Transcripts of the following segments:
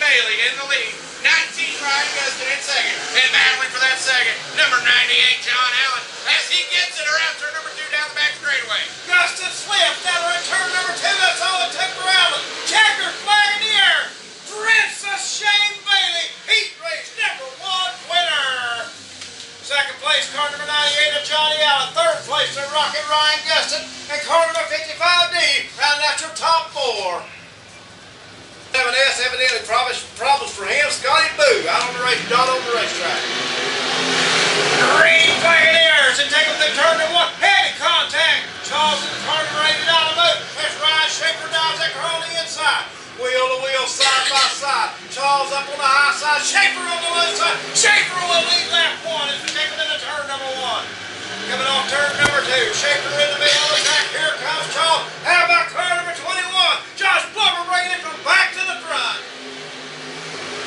Bailey in the lead. 19 Ryan Gustin in second. And battling for that second, number 98 John Allen as he gets it around turn number 2 down the back straightaway. Gustin slipped down around turn number 2. That's all it took for Allen. Checker flag in the air. Princess Shane Bailey, heat race number 1 winner. Second place, car number 98 of Johnny Allen. Third place, the Rocket Ryan Gustin. And car number 55D, rounding out your top 4. 7S, evidently problems for him. Scotty Boo, out on the race, not on the racetrack. Green flag in the air as they take up the turn number 1. Heavy contact. Charles in the car number 80 down the boot. As Ryan Schaefer dives that car on the inside. Wheel to wheel, side by side. Charles up on the high side. Schaefer on the left side. Schaefer will lead lap 1 as we take it into turn number 1. Coming off turn number 2. Schaefer in the middle of the track. Here comes Charles. How about car number 21? Josh Blubber bringing it from back to the front.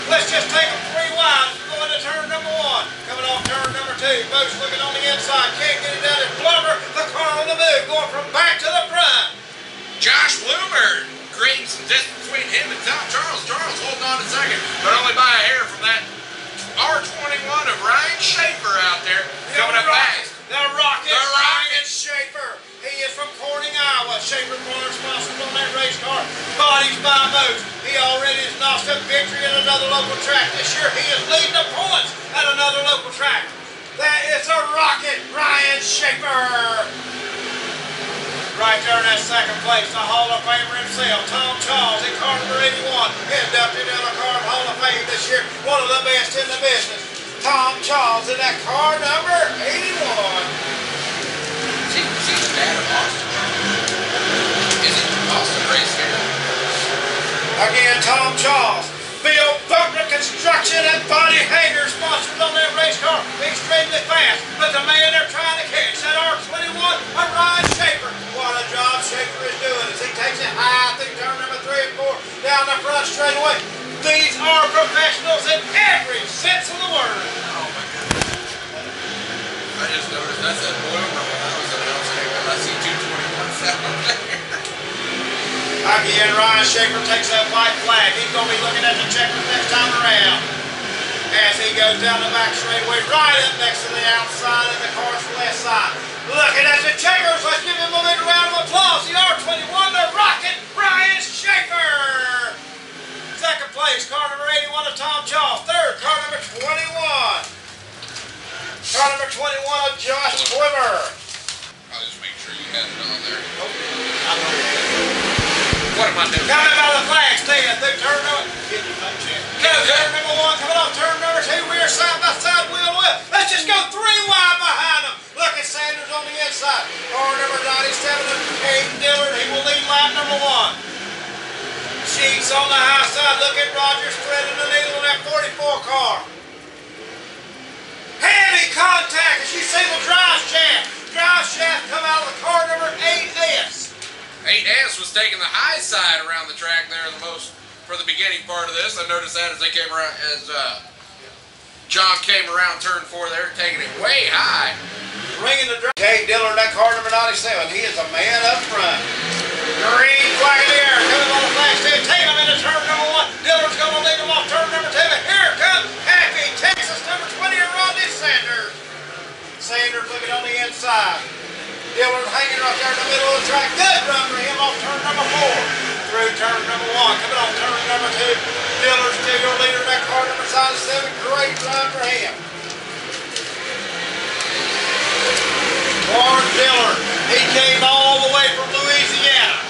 Let's just take them 3 wide as we go into turn number 1. Coming off turn number 2. Boots looking on the inside. Can't get it down. It's Blubber. The car on the move. Going from back to the front. Josh Bloomer creating some distance between him and Tom Charles. Charles holding on to second, but only by a hair from that R21 of Ryan Schaefer out there. Coming up fast. The Rocket. Ryan Schaefer. He is from Corning, Iowa. Schaefer more responsible on that race car. Bodies by moves. He already has notched up victory at another local track. This year he is leading the points at another local track. That is a Rocket Ryan Schaefer. Right there in that second place, the Hall of Famer himself, Tom Charles in car number 81, inducted in the car Hall of Fame this year, one of the best in the business. Tom Charles in that car number 81. See the dad of Austin. Is it Austin race here? Again, Tom Charles. Bill Butler Construction and Body Hanger sponsors on that race car. Extremely fast, but the man they're trying to catch, that R21, a Ryan Schaefer. What a job Schaefer is doing as he takes it high through turn number 3 and 4 down the front straightaway. These are professionals in every sense of the word. Oh my goodness. I just noticed that's that Bloomer when I was announcing and I see 221 down there. Again, Ryan Schaefer takes that white flag. He's going to be looking at the checkers next time around. As he goes down the back straightaway, right up next to the outside of the car's left side. Looking at the checkers, let's give him a big round of applause. The R21, the Rocket Ryan Schaefer. Second place, car number 81 of Tom Charles. Third, car number 21. Car number 21 of Josh Blubber. I'll just make sure you had it on there. Okay. What am I doing? Coming out of the flag stand through turn number. Turn number 1, coming off turn number 2. We are side by side, wheel to wheel. Let's just go 3 wide behind them. Look at Sanders on the inside. Car number 97 of Caden Dillard. He will lead lap number 1. Sheets on the high side. Look at Rogers threading the needle on that 44 car. Heavy contact as you see the drive shaft. Drive shaft come out of the car number 8S. 8S was taking the high side around the track there the most for the beginning part of this. I noticed that as they came around, as John came around turn 4 there, taking it way high. Ringing the drive. Jay Dillard, that car number 97. He is a man up front. Green flag in the air. Coming on the flag stand. Taking him into turn number 1. Dillard's going to lead him off turn number 2. Here comes Happy Texas number 20 and Rodney Sanders. Sanders looking on the inside. Dillard hanging right there in the middle of the track. Good run for him off turn number 4. Through turn number 1. Coming off turn number 2. Dillard's still your leader in that car number 7. Great run for him. Warren Dillard. He came all the way from Louisiana.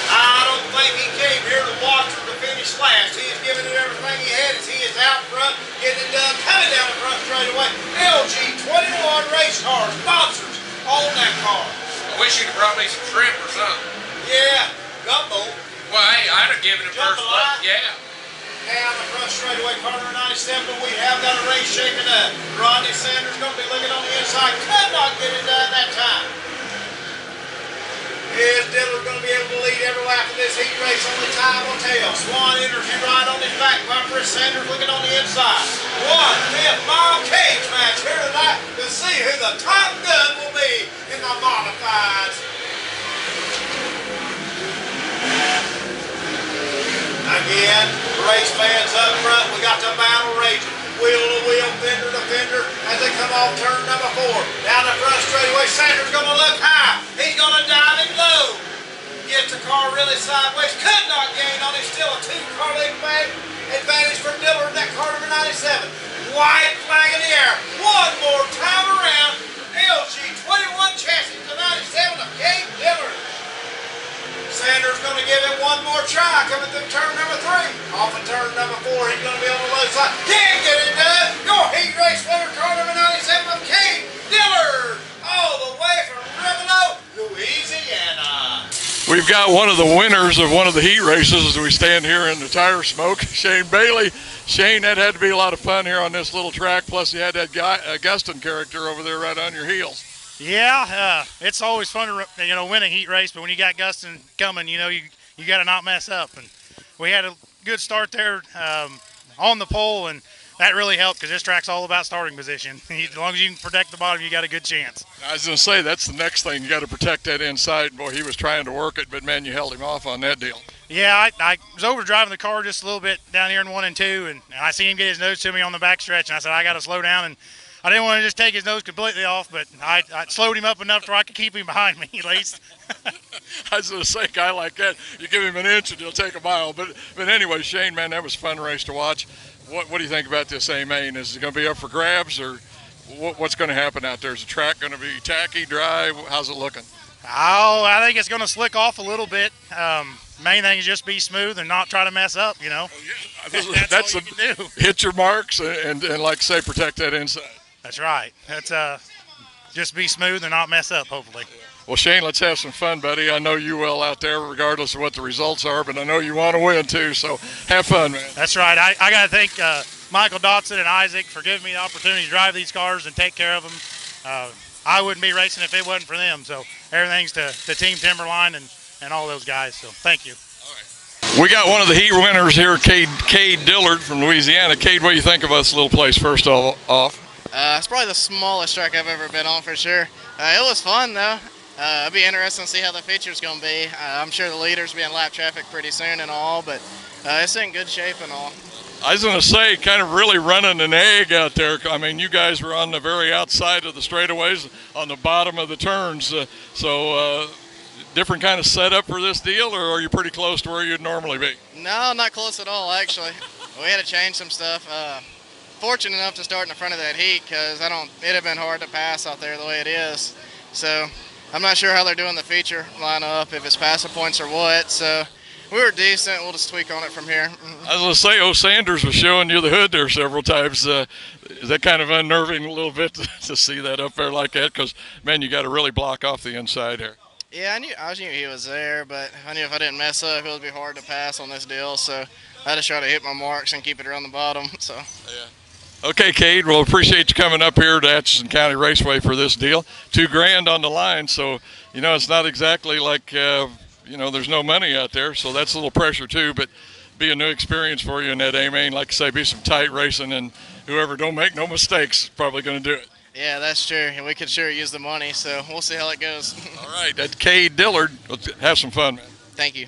I don't think he came here to watch or to finish last. He is giving it everything he had as he is out front, getting it done, coming down the front straightaway. LG 21 race car sponsors on that car. I wish you'd have brought me some shrimp or something. Yeah, gumbo. Well, hey, I'd have given it first place. Yeah. Down the front straightaway, car number 97, we have got a race shaking up. Rodney Sanders going to be looking on the inside. Could not get it done that time. Is Dillard going to be able to lead every lap of this heat race? Only time will tell. Swan Energy right on his back bumper. Sanders looking on the inside. 1/5 mile cage match here tonight to see who the top gun will be in the modifieds. Again, race fans up front. We got the battle raging. Wheel to wheel, fender to fender as they come off turn number 4. Down the front straightaway, Sanders going to look high. He's going to dive it low. Gets the car really sideways. Could not gain on it. Still a 2-car advantage for Dillard. That car number 97. White flag in the air. One more time around. LG 21 chassis to 97 of Kate Dillard. Sanders going to give it one more try coming through turn number 3. Off of turn number 4, he's going to be on the low side. Can't get it done. Your heat race winner, car number 97 of Kate Dillard. All the way from Revelo, Louisiana. We've got one of the winners of one of the heat races as we stand here in the tire smoke, Shane Bailey. Shane, that had to be a lot of fun here on this little track, plus you had that guy, Augustin character over there right on your heels. Yeah, it's always fun to win a heat race, but when you got Augustin coming, you got to not mess up. And we had a good start there on the pole, and that really helped because this track's all about starting position. As long as you can protect the bottom, you got a good chance. I was going to say, that's the next thing. You got to protect that inside. Boy, he was trying to work it, but, man, you held him off on that deal. Yeah, I was over driving the car just a little bit down here in 1 and 2, and I seen him get his nose to me on the back stretch, and I said, I got to slow down. And I didn't want to just take his nose completely off, but I slowed him up enough so I could keep him behind me at least. I was going to say, a guy like that, you give him an inch and he'll take a mile. But anyway, Shane, man, that was a fun race to watch. What do you think about this A-Main? Is it going to be up for grabs, or what's going to happen out there? Is the track going to be tacky, dry? How's it looking? Oh, I think it's going to slick off a little bit. Main thing is just be smooth and not try to mess up, Oh, yeah. That's all you can do. Hit your marks and like I say, protect that inside. That's right. That's just be smooth and not mess up, hopefully. Well, Shane, let's have some fun, buddy. I know you will out there, regardless of what the results are, but I know you want to win too, so have fun, man. That's right. I got to thank Michael Dotson and Isaac for giving me the opportunity to drive these cars and take care of them. I wouldn't be racing if it wasn't for them, so everything's to Team Timberline and all those guys, so thank you. We got one of the heat winners here, Cade Dillard from Louisiana. Cade, what do you think about this little place first off? It's probably the smallest track I've ever been on for sure. It was fun though. It'll be interesting to see how the feature's going to be. I'm sure the leaders will be in lap traffic pretty soon and all, but it's in good shape and all. I was going to say, kind of really running an egg out there. I mean, you guys were on the very outside of the straightaways, on the bottom of the turns. So different kind of setup for this deal, or are you pretty close to where you'd normally be? No, not close at all, actually. We had to change some stuff. Fortunate enough to start in the front of that heat because it'd have been hard to pass out there the way it is. So I'm not sure how they're doing the feature lineup, if it's passing points or what. So we were decent. We'll just tweak on it from here. I was going to say, Sanders was showing you the hood there several times. Is that kind of unnerving a little bit to see that up there like that? Because, man, you got to really block off the inside here. Yeah, I knew he was there, but I knew if I didn't mess up, it would be hard to pass on this deal. So I just try to hit my marks and keep it around the bottom. So. Yeah. Okay, Cade, well, appreciate you coming up here to Atchison County Raceway for this deal. $2,000 on the line, so, it's not exactly like, there's no money out there, so that's a little pressure too, but be a new experience for you in that A-Main. Like I say, be some tight racing, and whoever don't make no mistakes probably going to do it. Yeah, that's true, and we could sure use the money, so we'll see how it goes. All right, that's Cade Dillard. Let's have some fun, man. Thank you.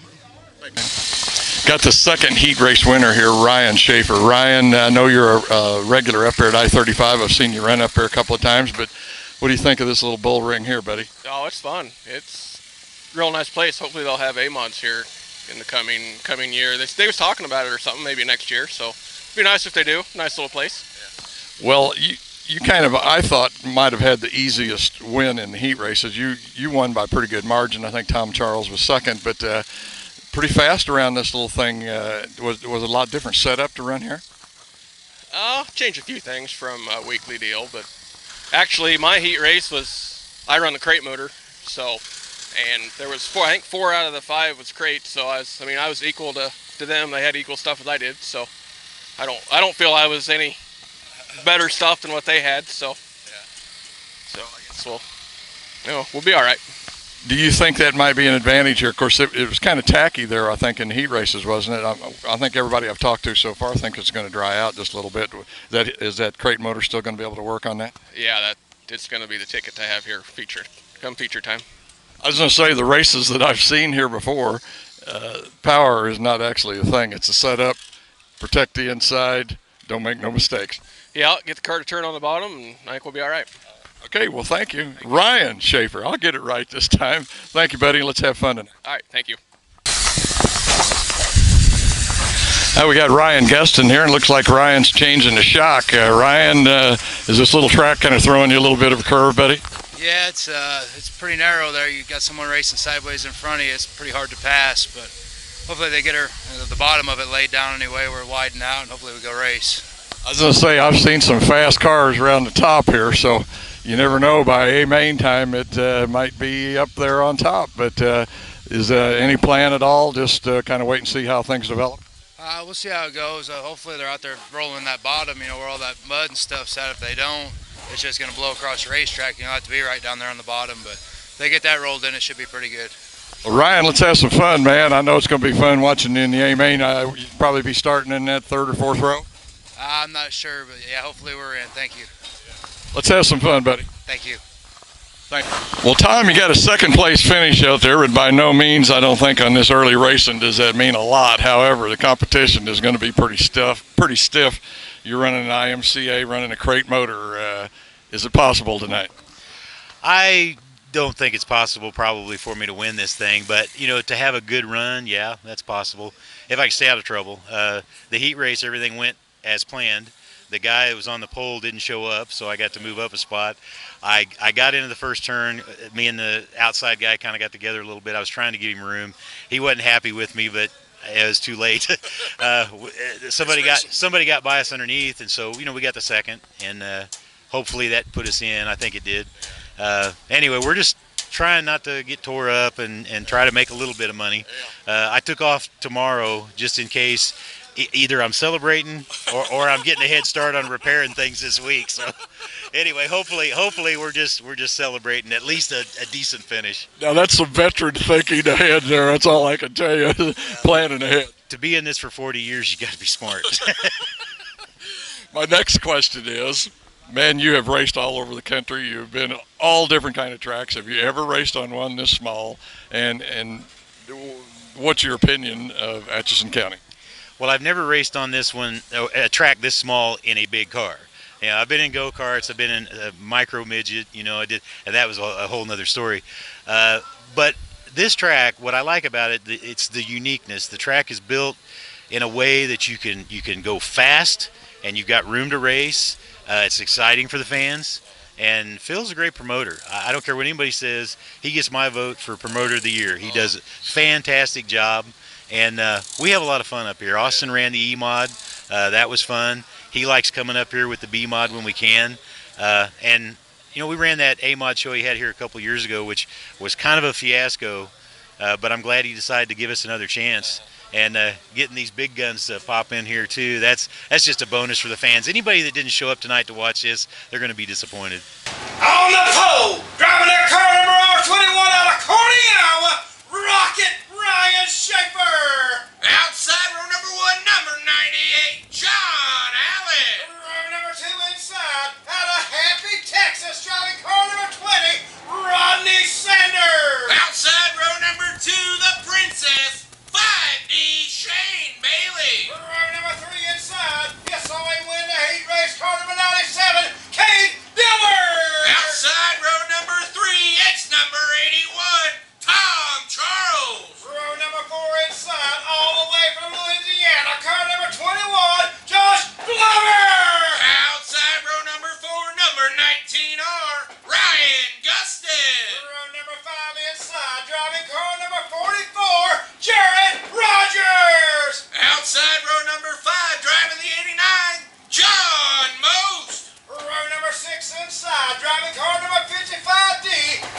Got the second heat race winner here, Ryan Schaefer. Ryan, I know you're a regular up here at I-35. I've seen you run up here a couple of times, but what do you think of this little bull ring here, buddy? Oh, it's fun. It's a real nice place. Hopefully they'll have A-mods here in the coming year. They was talking about it or something, maybe next year, so it'd be nice if they do. Nice little place. Yeah. Well, you kind of, I thought, might have had the easiest win in the heat races. You won by a pretty good margin. I think Tom Charles was second, but pretty fast around this little thing. Was a lot different setup to run here? Changed a few things from a weekly deal, but actually my heat race I run the crate motor, so, and there was I think 4 out of the 5 was crate, so I was equal to them. They had equal stuff as I did, so I don't feel I was any better stuff than what they had, so yeah. So I guess we'll be all right. Do you think that might be an advantage here? Of course, it was kind of tacky there, I think, in the heat races, wasn't it? I think everybody I've talked to so far thinks it's going to dry out just a little bit. Is that crate motor still going to be able to work on that? Yeah, it's going to be the ticket to have here come feature time. I was going to say, the races that I've seen here before, power is not actually a thing. It's a setup, protect the inside, don't make no mistakes. Yeah, get the car to turn on the bottom, and I think we'll be all right. Okay, well, thank you. Ryan Schaefer. I'll get it right this time. Thank you, buddy. Let's have fun tonight. All right, thank you. Now we got Ryan Gustin here, and looks like Ryan's changing the shock. Ryan, is this little track kind of throwing you a little bit of a curve, buddy? Yeah, it's pretty narrow there. You got someone racing sideways in front of you. It's pretty hard to pass, but hopefully they get the bottom of it laid down anyway. We're widen out, and hopefully we go race. I was going to say, I've seen some fast cars around the top here, so you never know. By A-main time, it might be up there on top. But is any plan at all? Just kind of wait and see how things develop? We'll see how it goes. Hopefully they're out there rolling that bottom, where all that mud and stuff's at. If they don't, it's just going to blow across the racetrack. You'll have to be right down there on the bottom. But if they get that rolled in, it should be pretty good. Well, Ryan, let's have some fun, man. I know it's going to be fun watching in the A-main. You'll probably be starting in that third or fourth row. I'm not sure, but yeah, hopefully we're in. Thank you. Let's have some fun, buddy. Thank you. Thank you. Well, Tom, you got a second place finish out there, but by no means, I don't think on this early racing does that mean a lot. However, the competition is going to be pretty stiff. You're running an IMCA, running a crate motor. Is it possible tonight? I don't think it's possible probably for me to win this thing, but to have a good run, yeah, that's possible if I can stay out of trouble. The heat race, everything went as planned. The guy that was on the pole didn't show up, so I got to move up a spot. I got into the first turn. Me and the outside guy kind of got together a little bit. I was trying to give him room. He wasn't happy with me, but it was too late. Somebody got by us underneath, and so we got the second, and hopefully that put us in. I think it did. Anyway, we're just trying not to get tore up and try to make a little bit of money. I took off tomorrow just in case either I'm celebrating or I'm getting a head start on repairing things this week. So anyway, hopefully we're just celebrating at least a decent finish. Now that's some veteran thinking ahead there. That's all I can tell you. Planning ahead. To be in this for 40 years, you got to be smart. My next question is, man, you have raced all over the country. You've been all different kind of tracks. Have you ever raced on one this small? And what's your opinion of Atchison County? Well, I've never raced on this one, a track this small in a big car. I've been in go-karts. I've been in a micro midget. I did, and that was a whole nother story. But this track, what I like about it, it's the uniqueness. The track is built in a way that you can go fast, and you've got room to race. It's exciting for the fans, and Phil's a great promoter. I don't care what anybody says. He gets my vote for promoter of the year. He does a fantastic job, and we have a lot of fun up here. Austin ran the E-Mod. That was fun. He likes coming up here with the B-Mod when we can. And, we ran that A-Mod show he had here a couple years ago, which was kind of a fiasco, but I'm glad he decided to give us another chance. And getting these big guns to pop in here too, that's just a bonus for the fans. Anybody that didn't show up tonight to watch this, they're going to be disappointed. On the pole, driving their car number R21 out of Corning, Iowa, Rocket Ryan Schaefer. Outside row number 1, number 98, John Allen. Row number 2 inside, out of Happy, Texas, driving car number 20, Rodney Sanders. Outside row number 2, the Princess, 5D Shane Bailey. Row number 3 inside, you saw him win the heat race, car number 97, Kate Diller. Outside row number 3, it's number 81, Tom Charles. Row number 4 inside, all the way from Louisiana, car number 21, Josh Glover. Outside row number 4, number 19R, Ryan Gustin. Row number 5 inside, driving car number 44, Jared Rogers. Outside row number 5, driving the 89, John Most. Row number 6 inside, driving car number 55D,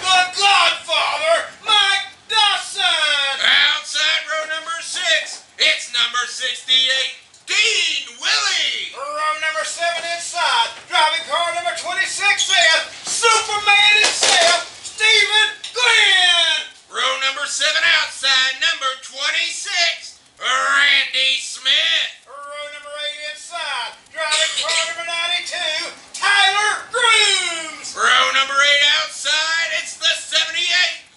the Godfather, Mike Dawson. Outside row number 6, it's number 68, Dean Willie. Row number 7 inside, driving car number 26F, Superman himself, Stephen Glenn. Row number 7 outside, number 26, Randy Smith. Row number 8 inside, driving car number 92, Tyler Grooms. Row number 8 outside, it's the 78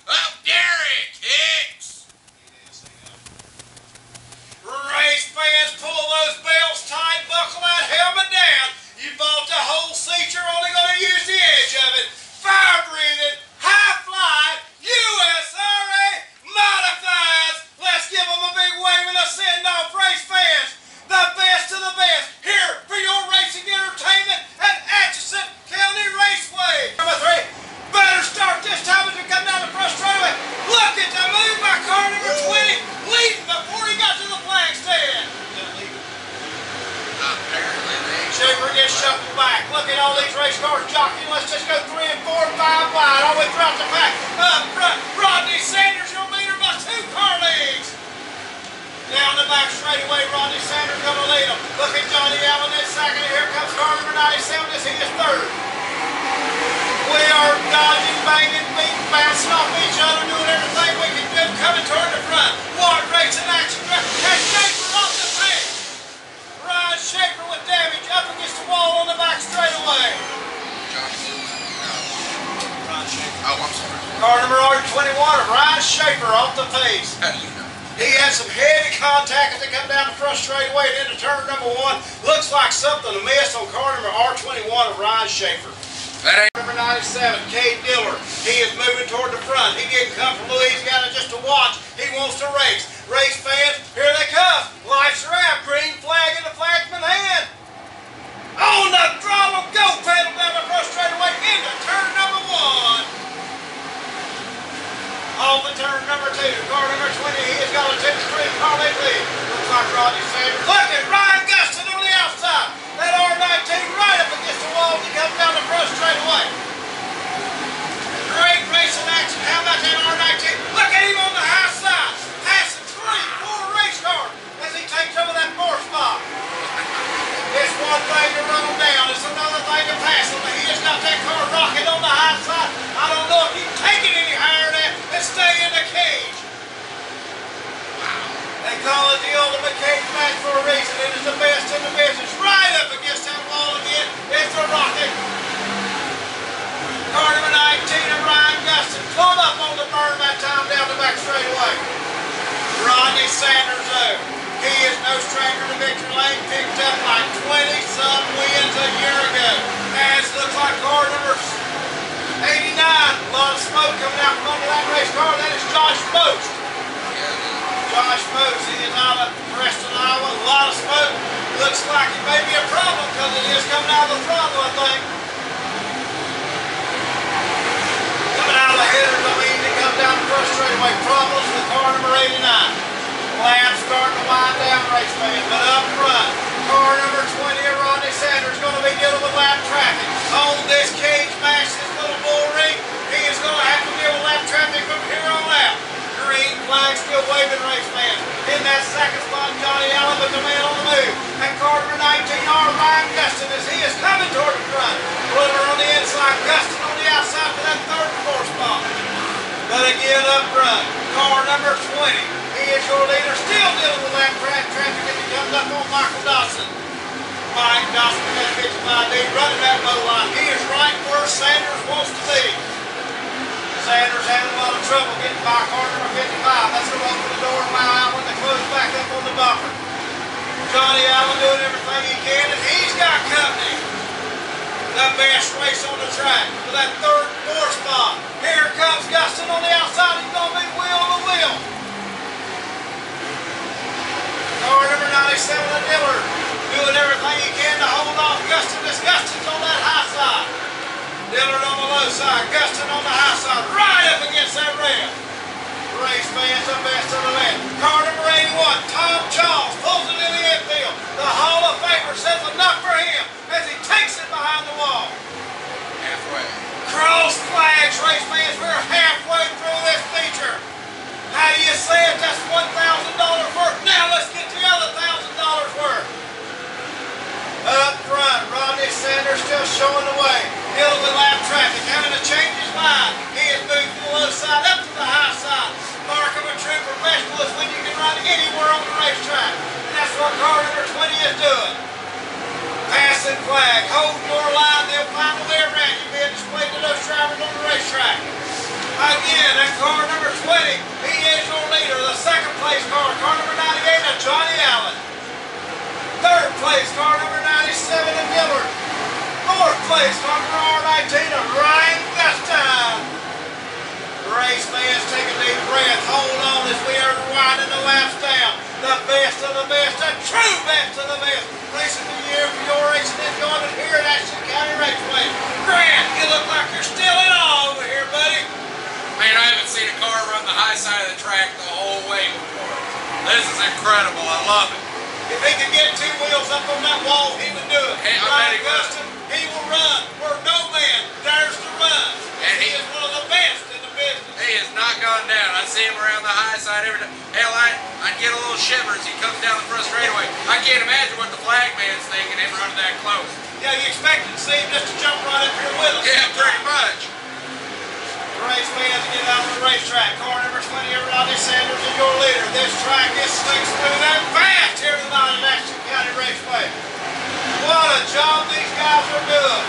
of Derek Hicks. Race fans, pull those bells. Down the back straightaway, Rodney Sanders going to lead him. Look at Johnny Allen in second. Here comes car number 97 as he is third. We are dodging, banging, beating, bouncing off each other, doing everything we can do, coming toward the front. Ward racing action. And Schaefer off the pace. Ryan Schaefer with damage up against the wall on the back straightaway. Oh, I'm sorry. Car number R21 of Ryan Schaefer off the pace. How do you know? He had some heavy contact as they come down the front straightaway and into turn number 1. Looks like something to miss on car number R21 of Ryan Schaefer. That ain't. Number 97, Cade Diller. He is moving toward the front. He didn't come from Louisiana just to watch. He wants to race. Race fans, here they come. Lights are out. Green flag in the flagsman's hand. On the throttle, go pedal down the front straightaway into turn number 1. Off the turn number 2, car number 20, he has got a 2-3 car lead. Looks like Rodney Sanders. Look at Ryan Gustin on the outside. That R19 right up against the wall as he comes down the front straightaway. Great racing action. How about that R19? Look at him on the high side. Passing 3-4 race cars as he takes over that 4th spot. It's one thing to run him down. It's another thing to pass him. But he has got that car rocking on the high side. I don't know if he can take it any higher than that and stay in the cage. They call it the ultimate cage match for a reason. It is the best in the business. Right up against that wall again. It's a rocket. Car number 19 of Ryan Gustin. Pulled up on the berm that time down the back straightaway. Rodney Sanders though. He is no stranger to victory lane. Picked up like 20-some wins a year ago. As looks like car number 89. A lot of smoke coming out from under that race car. That is Josh Most. Josh Most, he is out of Preston, Iowa. A lot of smoke. Looks like it may be a problem because it is coming out of the throttle, I think. Coming out of the headers, I mean, it comes down the front straightaway. Problems with car number 89. Lap starting to wind down, race fans, but up front, car number 20 of Rodney Sanders going to be dealing with lap traffic. On this cage match, this little bull ring, he is going to have to deal with lap traffic from here on out. Green flag still waving, race fans. In that second spot, Johnny Allen, but the man on the move. And car number 19R, Ryan Gustin, as he is coming toward the front. Bloomer on the inside, Gustin on the outside for that 3rd and 4th spot. But again up front, car number 20. He is your leader, still dealing with that traffic as he comes up on Michael Dawson. Mike Dawson got a picture of ID running that low line. He is right where Sanders wants to be. Sanders having a lot of trouble getting by car number 55. That's going to open the door and allow Allen to close back up on the bumper. Johnny Allen doing everything he can, and he's got company. The best race on the track for that 3rd and 4th spot. Here comes Gustin on the outside. He's going to be wheel to wheel. Car number 97 of Diller doing everything he can to hold off Gustin. This Gustin's on that high side. Dillard on the low side, Gustin on the high side, right up against that rail. Race fans, the best of the best. Car number 81, Tom Charles pulls it in the infield. The Hall of Famer says enough for him as he takes it behind the wall. Halfway. Cross flags, race fans, we're halfway through this feature. How do you say it? That's $1,000 worth. Now let's get the other $1,000 worth. Up front, Rodney Sanders still showing the way. Dealing with lap traffic, having to change his line. He is moved from the low side up to the high side. Mark of a true professional is when you can run anywhere on the racetrack. And that's what car number 20 is doing. Passing flag, hold your line, they'll find a way around you, being displayed to those drivers on the racetrack. Again, that car number 20, he is your leader. The 2nd place car number 98 of Johnny Allen. 3rd place, car number 97 of Dillard. 4th place, car number R19 of Ryan Gustin. Race fans, take a deep breath. Hold on as we are winding the laps down. The best of the best, the true best of the best. Racing the year for your racing enjoyment here at Ashton County Raceway. Grant, you look like you're still in awe over here, buddy. Man, I haven't seen a car run the high side of the track the whole way before. This is incredible. I love it. If he could get 2 wheels up on that wall, he would do it. Hey, I bet he would. Gustin, he will run where no man dares to run. And he is one of the best in the business. He has not gone down. I see him around the high side every day. Hell, I'd get a little shiver as he comes down the front straightaway. I can't imagine what the flag man's thinking, him running that close. Yeah, you expected to see him just to jump right up here with us. Yeah, pretty much. The race fans get out on the racetrack. Car number 20, Rodney Sanders is your leader. This track is slick, smooth, and fast here tonight at Action County Raceway. What a job these guys are doing.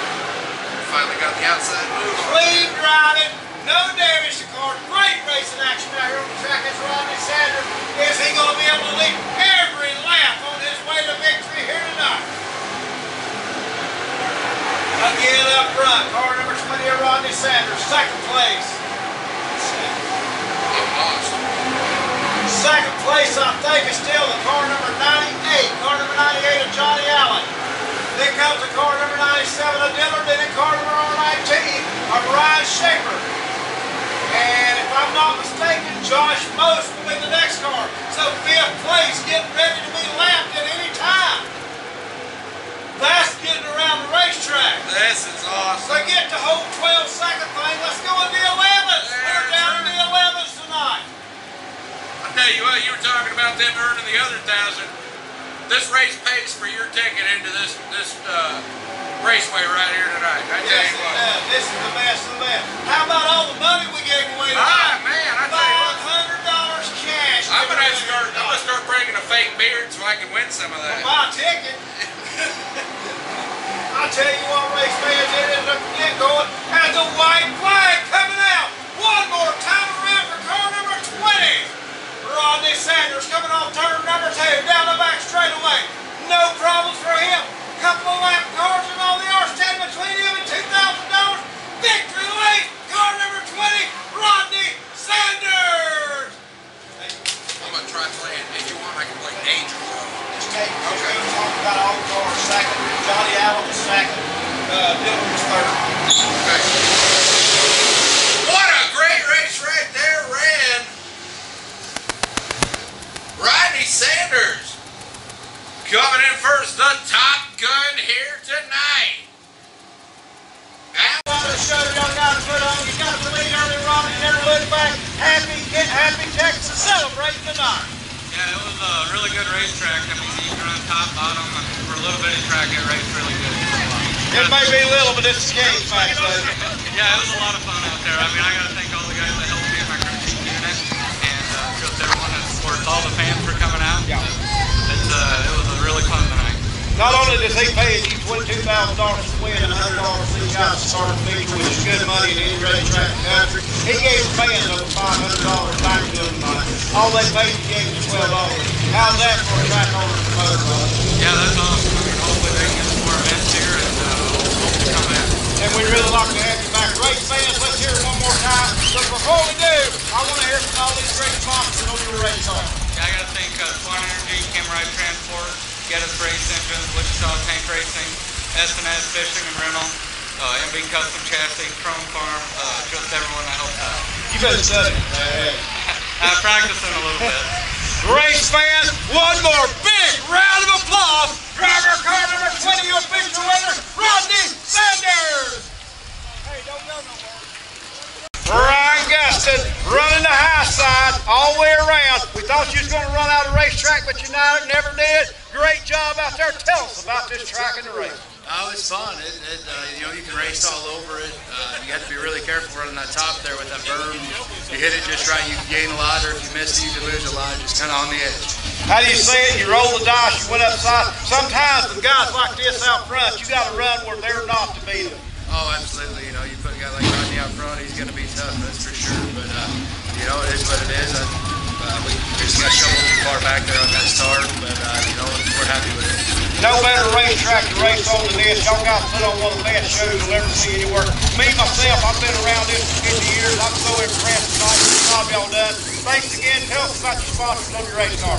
Finally got the outside move. Clean driving, no damage to car. Great racing action out here on the track. It's Rodney Sanders. Is he going to be able to lead every lap on his way to victory here tonight? Again up front, car number 20, Rodney Sanders, second place. Second place, I think, is still the car number 98. Car number 98 of Johnny Allen. Then comes the car number 97 of Dillard. Then car number 19 of Ryan Schaefer. And if I'm not mistaken, Josh Most will be the next car. So fifth place, getting ready to be lapped at any time. That's getting around the racetrack. This is awesome. So get the whole 12-second thing. Let's go in the 11s. We're down in the 11s tonight. I'll tell you what, you were talking about them earning the other 1,000. This race pays for your ticket into this raceway right here tonight. I tell you what. This is the best of the best. How about all the money we gave away tonight? Ah, man, I tell you what. $500 cash. I'm gonna start bringing a fake beard so I can win some of that. Buy a ticket. I tell you what, race fans, it is looking to get going. And the white flag coming out. One more time around for car number 20. Rodney Sanders coming off turn number 2 down the back straightaway. No problems for him. Couple of lap cars and all they are standing between him and $2,000. Victory lane, car number 20, Rodney Sanders. I'm gonna try playing. If you want, I can play Danger Zone. Okay, we're talking about all the cars second. Johnny Allen was second. Dillard was third. Okay. What a great race right there, ran Rodney Sanders. Coming in first, the Top Gun here tonight. Show y'all got to put on. You got to lead early, Rodney. Never look back. Happy Texas celebrating tonight. Yeah, it was a really good racetrack. I mean, you can run top, bottom, and for a little bitty track, it raced really good. It may be little, but it's a game back there. Yeah, it was a lot of fun out there. I mean, I got to thank all the guys that helped me in my crew team unit, and just everyone that supports. All the fans for coming out. Yeah. It was a really fun tonight. Not only does he pay you $22,000 to win and $100 for these guys to start the victory, which is good money in any racetrack in the country, he gave the fans over $500 back to them tonight. All they paid you gave you $12. How's that for a track owner to promote? Yeah, that's awesome. I mean, hopefully they can get some more events here and hope to come back. And we'd really like to have you back. Race fans, let's hear it one more time. But before we do, I want to hear from all these great sponsors on your race car. Yeah, I got to thank Swan Energy, Camride Transport, Get Us Race Engines, Wichita Tank Racing, S&S Fishing and Rental, MB Custom Chassis, Chrome Farm, just everyone that helped out. You better study. I'm practicing a little bit. Race fans, one more big round of applause. Driver car number 20, your victory winner, Rodney Sanders. Hey, don't go no more. Ryan Gustin running the high side all the way around. We thought you was going to run out of racetrack, but you never did. Great job out there. Tell us about this track and the race. Oh, it's fun. You can race all over it. You have to be really careful running that top there with that berm. You hit it just right, you can gain a lot, or if you miss it, you can lose a lot, just kind of on the edge. How do you say it? You roll the dice, you went upside. Sometimes with guys like this out front, you got to run where they're not to beat them. Oh, absolutely. You put a guy like Rodney out front, he's going to be tough, that's for sure. But, it is what it is. We just got shoveled too far back there on that start, but, we're happy with it. No better racetrack to race on than this. Y'all got to put on one of the best shows you'll ever see anywhere. Me, myself, I've been around this for 50 years. I'm so impressed tonight with the job y'all done. Thanks again. Tell us about your sponsors on your race car.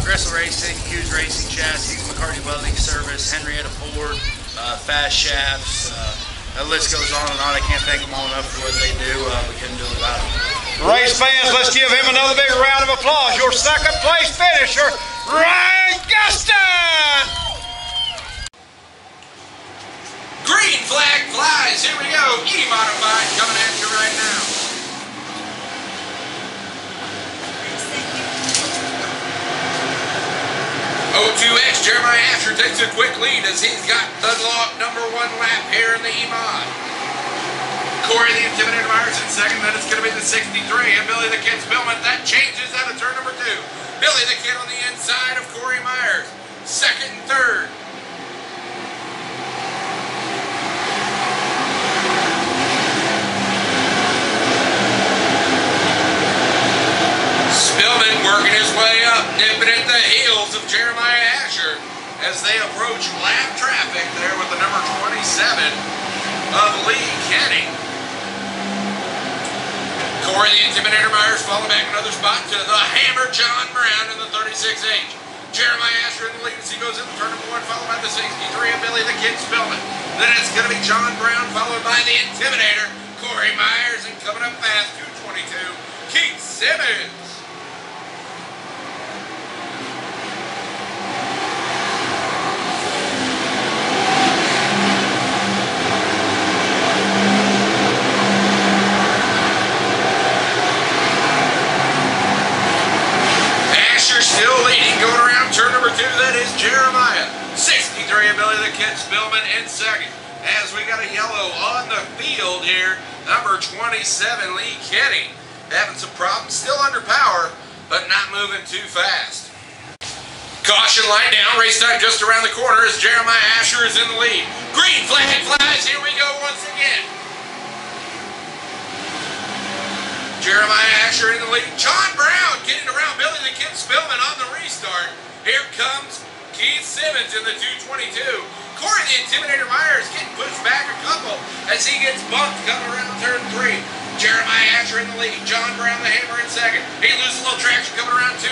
Gressel Racing, Hughes Racing Chassis, McCarty Welding Service, Henrietta Ford, Fast Shafts. The list goes on and on. I can't thank them all enough for what they do. We couldn't do it without them. Race fans, let's give him another big round of applause. Your second place finisher, Ryan Gustin! Green flag flies. Here we go. E-Modified coming at you right now. 02X Jeremiah Asher takes a quick lead as he's got the number 1 lap here in the E-Mod. Corey the Intimidator Myers in second, then it's going to be the 63, and Billy the Kid Spillman. That changes out of turn number 2. Billy the Kid on the inside of Corey Myers, second and third. Spillman working his way up, nipping at the heels of Jeremiah Asher as they approach lap traffic there with the number 27 of Lee Kenny. Corey the Intimidator Myers falling back another spot to the Hammer John Brown in the 36H. Jeremiah Asher in the lead as he goes into turn number 1, followed by the 63 of Billy the Kid Spillman. Then it's going to be John Brown followed by the Intimidator, Corey Myers, and coming up fast, 222, Keith Simmons. Still leading, going around turn number 2, that is Jeremiah. 63 of Billy the Kid Spillman in second. As we got a yellow on the field here, number 27, Lee Kenny. Having some problems, still under power, but not moving too fast. Caution line down, race time just around the corner as Jeremiah Asher is in the lead. Green flag flies, here we go once again. Jeremiah Asher in the lead. John Brown getting around Billy the Kid Spillman on the restart. Here comes Keith Simmons in the 222. Corey the Intimidator Myers getting pushed back a couple as he gets bumped coming around turn 3. Jeremiah Asher in the lead. John Brown the Hammer in second. He loses a little traction coming around 2.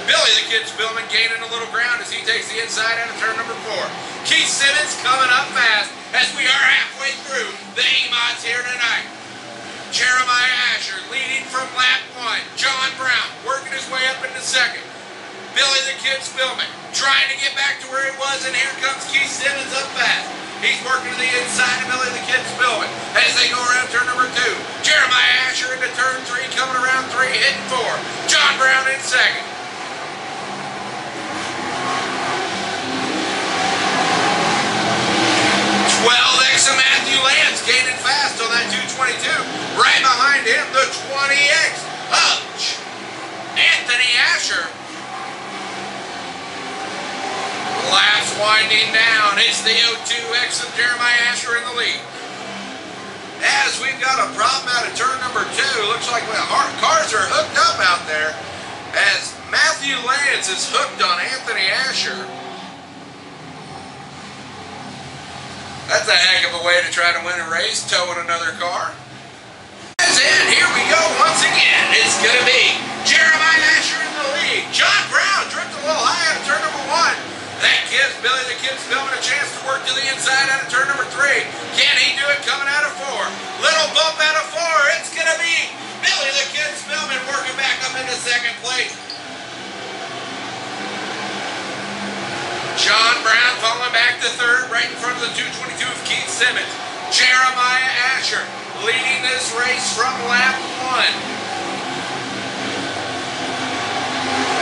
Billy the Kid Spillman gaining a little ground as he takes the inside out of turn number 4. Keith Simmons coming up fast as we are halfway through the E-Mods here tonight. Jeremiah Asher leading from lap 1. John Brown working his way up into second. Billy the Kid Spillman trying to get back to where he was, and here comes Keith Simmons up fast. He's working to the inside of Billy the Kid Spillman as they go around turn number 2. Jeremiah Asher into turn 3, coming around 3, hitting 4. John Brown in second. X of Matthew Lance gaining fast on that 222. Right behind him, the 20X of Anthony Asher. Laps winding down. It's the 02X of Jeremiah Asher in the lead. As we've got a problem out of turn number 2, looks like our cars are hooked up out there as Matthew Lance is hooked on Anthony Asher. That's a heck of a way to try to win a race, towing another car. And here we go once again. It's going to be Jeremiah Asher in the lead. John Brown drifted a little high out of turn number 1. That gives Billy the Kid Spillman a chance to work to the inside out of turn number 3. Can he do it coming out of 4? Little bump out of 4. It's going to be Billy the Kid Spillman working back up into second place. John Brown falling back to third, right in front of the 222 of Keith Simmons. Jeremiah Asher leading this race from lap 1.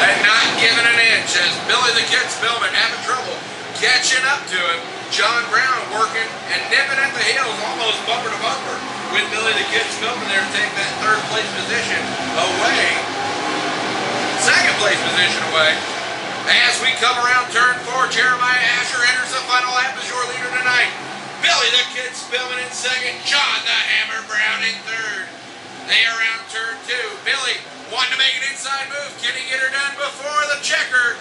And not giving an inch as Billy the Kid Spillman having trouble catching up to him. John Brown working and nipping at the heels, almost bumper to bumper, with Billy the Kid Spillman there to take that third place position away. Second place position away. As we come around turn 4, Jeremiah Asher enters the final lap as your leader tonight. Billy the Kid Spillman in second, John the Hammer Brown in third. They are around turn 2. Billy wanting to make an inside move. Can he get her done before the checker?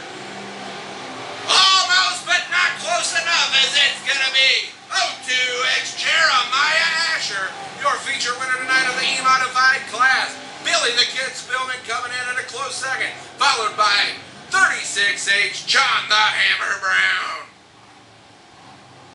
Almost, but not close enough, as it's going to be 02X Jeremiah Asher, your feature winner tonight of the E-Modified class. Billy the Kid Spillman coming in at a close second, followed by 36H John the Hammer Brown.